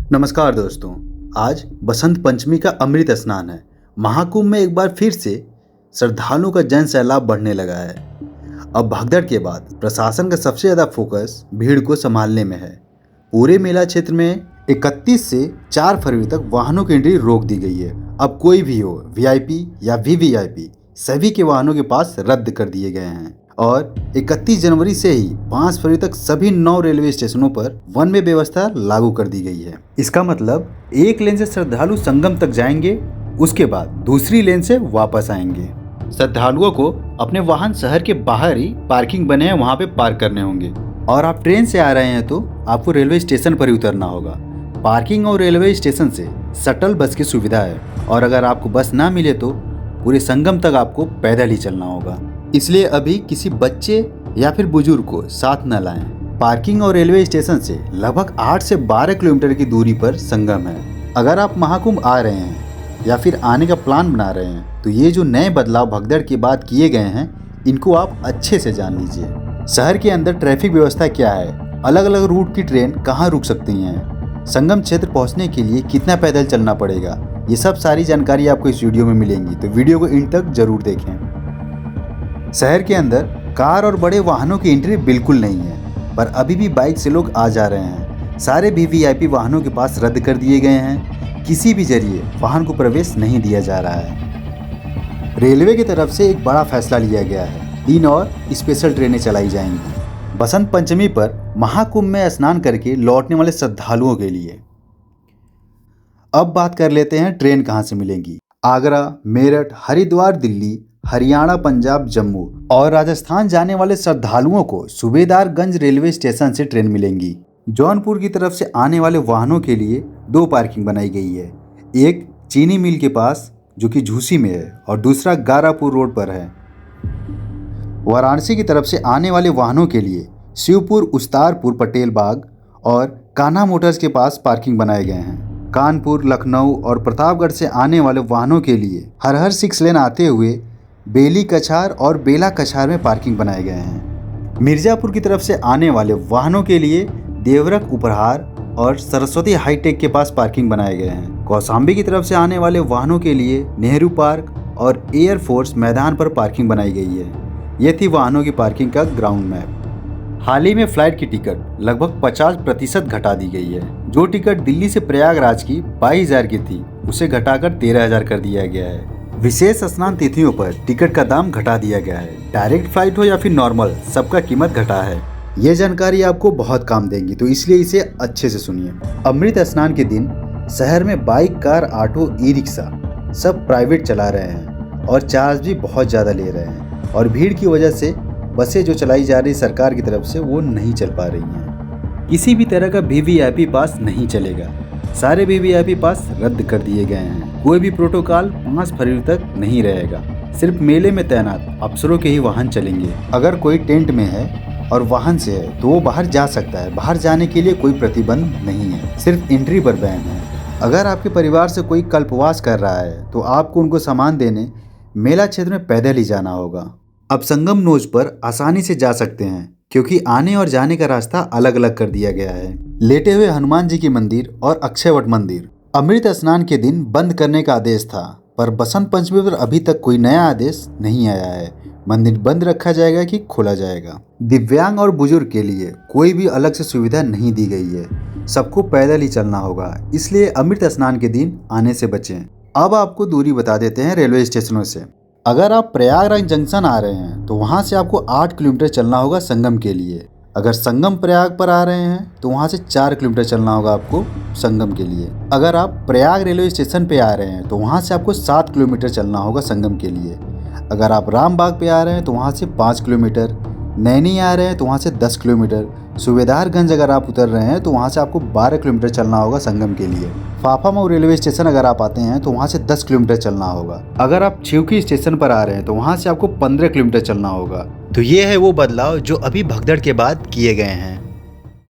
नमस्कार दोस्तों। आज बसंत पंचमी का अमृत स्नान है। महाकुंभ में एक बार फिर से श्रद्धालुओं का जन सैलाब बढ़ने लगा है। अब भगदड़ के बाद प्रशासन का सबसे ज्यादा फोकस भीड़ को संभालने में है। पूरे मेला क्षेत्र में 31 से 4 फरवरी तक वाहनों की एंट्री रोक दी गई है। अब कोई भी हो, वीआईपी या वीवीआईपी, सभी के वाहनों के पास रद्द कर दिए गए हैं। और 31 जनवरी से ही 5 फरवरी तक सभी 9 रेलवे स्टेशनों पर वन वे व्यवस्था लागू कर दी गई है। इसका मतलब एक लेन से श्रद्धालु संगम तक जाएंगे, उसके बाद दूसरी लेन से वापस आएंगे। श्रद्धालुओं को अपने वाहन शहर के बाहर ही पार्किंग बने हैं, वहाँ पे पार्क करने होंगे। और आप ट्रेन से आ रहे हैं तो आपको रेलवे स्टेशन पर ही उतरना होगा। पार्किंग और रेलवे स्टेशन से शटल बस की सुविधा है, और अगर आपको बस ना मिले तो पूरे संगम तक आपको पैदल ही चलना होगा। इसलिए अभी किसी बच्चे या फिर बुजुर्ग को साथ न लाएं। पार्किंग और रेलवे स्टेशन से लगभग 8 से 12 किलोमीटर की दूरी पर संगम है। अगर आप महाकुंभ आ रहे हैं या फिर आने का प्लान बना रहे हैं तो ये जो नए बदलाव भगदड़ के बाद किए गए हैं, इनको आप अच्छे से जान लीजिए। शहर के अंदर ट्रैफिक व्यवस्था क्या है, अलग अलग रूट की ट्रेन कहाँ रुक सकती हैं, संगम क्षेत्र पहुँचने के लिए कितना पैदल चलना पड़ेगा, ये सब सारी जानकारी आपको इस वीडियो में मिलेंगी, तो वीडियो को इन तक जरूर देखें। शहर के अंदर कार और बड़े वाहनों की एंट्री बिल्कुल नहीं है, पर अभी भी बाइक से लोग आ जा रहे हैं। सारे वीवीआईपी वाहनों के पास रद्द कर दिए गए हैं। किसी भी जरिए वाहन को प्रवेश नहीं दिया जा रहा है। रेलवे की तरफ से एक बड़ा फैसला लिया गया है, 3 और स्पेशल ट्रेनें चलाई जाएंगी बसंत पंचमी पर महाकुंभ में स्नान करके लौटने वाले श्रद्धालुओं के लिए। अब बात कर लेते हैं ट्रेन कहाँ से मिलेंगी। आगरा, मेरठ, हरिद्वार, दिल्ली, हरियाणा, पंजाब, जम्मू और राजस्थान जाने वाले श्रद्धालुओं को सूबेदारगंज रेलवे स्टेशन से ट्रेन मिलेंगी। जौनपुर की तरफ से आने वाले वाहनों के लिए 2 पार्किंग बनाई गई है, एक चीनी मिल के पास जो कि झूसी में है और दूसरा गारापुर रोड पर है। वाराणसी की तरफ से आने वाले वाहनों के लिए शिवपुर, उस्तारपुर, पटेल बाग और कान्हा मोटर्स के पास पार्किंग बनाए गए हैं। कानपुर, लखनऊ और प्रतापगढ़ से आने वाले वाहनों के लिए हर 6 लेन आते हुए बेली कछार और बेला कछार में पार्किंग बनाए गए हैं। मिर्जापुर की तरफ से आने वाले वाहनों के लिए देवरक, उपहार और सरस्वती हाईटेक के पास पार्किंग बनाए गए हैं। कौशाम्बी की तरफ से आने वाले वाहनों के लिए नेहरू पार्क और एयरफोर्स मैदान पर पार्किंग बनाई गई है। ये थी वाहनों की पार्किंग का ग्राउंड मैप। हाल ही में फ्लाइट की टिकट लगभग 50% घटा दी गई है। जो टिकट दिल्ली से प्रयागराज की 22,000 की थी, उसे घटाकर 13,000 कर दिया गया है। विशेष स्नान तिथियों पर टिकट का दाम घटा दिया गया है। डायरेक्ट फ्लाइट हो या फिर नॉर्मल, सबका कीमत घटा है। ये जानकारी आपको बहुत काम देंगी, तो इसलिए इसे अच्छे से सुनिए। अमृत स्नान के दिन शहर में bike, car, auto, e rickshaw सब प्राइवेट चला रहे हैं और चार्ज भी बहुत ज़्यादा ले रहे हैं। और भीड़ की वजह से बसें जो चलाई जा रही सरकार की तरफ से वो नहीं चल पा रही हैं। किसी भी तरह का वीवीआईपी पास नहीं चलेगा। सारे वीवीआईपी पास रद्द कर दिए गए हैं। कोई भी प्रोटोकॉल 5 फरवरी तक नहीं रहेगा। सिर्फ मेले में तैनात अफसरों के ही वाहन चलेंगे। अगर कोई टेंट में है और वाहन से है तो वो बाहर जा सकता है। बाहर जाने के लिए कोई प्रतिबंध नहीं है, सिर्फ एंट्री पर बैन है। अगर आपके परिवार से कोई कल्पवास कर रहा है तो आपको उनको सामान देने मेला क्षेत्र में पैदल ही जाना होगा। अब संगम नोज पर आसानी से जा सकते हैं क्योंकि आने और जाने का रास्ता अलग अलग कर दिया गया है। लेटे हुए हनुमान जी की मंदिर और अक्षयवट मंदिर अमृत स्नान के दिन बंद करने का आदेश था, पर बसंत पंचमी पर अभी तक कोई नया आदेश नहीं आया है। मंदिर बंद रखा जाएगा कि खोला जाएगा। दिव्यांग और बुजुर्ग के लिए कोई भी अलग से सुविधा नहीं दी गई है। सबको पैदल ही चलना होगा, इसलिए अमृत स्नान के दिन आने से बचें। अब आपको दूरी बता देते हैं रेलवे स्टेशनों से। अगर आप प्रयागराज जंक्शन आ रहे हैं तो वहाँ से आपको 8 किलोमीटर चलना होगा संगम के लिए। अगर संगम प्रयाग पर आ रहे हैं तो वहाँ से 4 किलोमीटर चलना होगा आपको संगम के लिए। अगर आप प्रयाग रेलवे स्टेशन पे आ रहे हैं तो वहाँ से आपको 7 किलोमीटर चलना होगा संगम के लिए। अगर आप रामबाग पे आ रहे हैं तो वहाँ से 5 किलोमीटर, नैनी आ रहे हैं तो वहाँ से 10 किलोमीटर, सूबेदारगंज अगर आप उतर रहे हैं तो वहाँ से आपको 12 किलोमीटर चलना होगा संगम के लिए। फाफामऊ रेलवे स्टेशन अगर आप आते हैं तो वहाँ से 10 किलोमीटर चलना होगा। अगर आप छिवकी स्टेशन पर आ रहे हैं तो वहाँ से आपको 15 किलोमीटर चलना होगा। तो ये है वो बदलाव जो अभी भगदड़ के बाद किए गए हैं।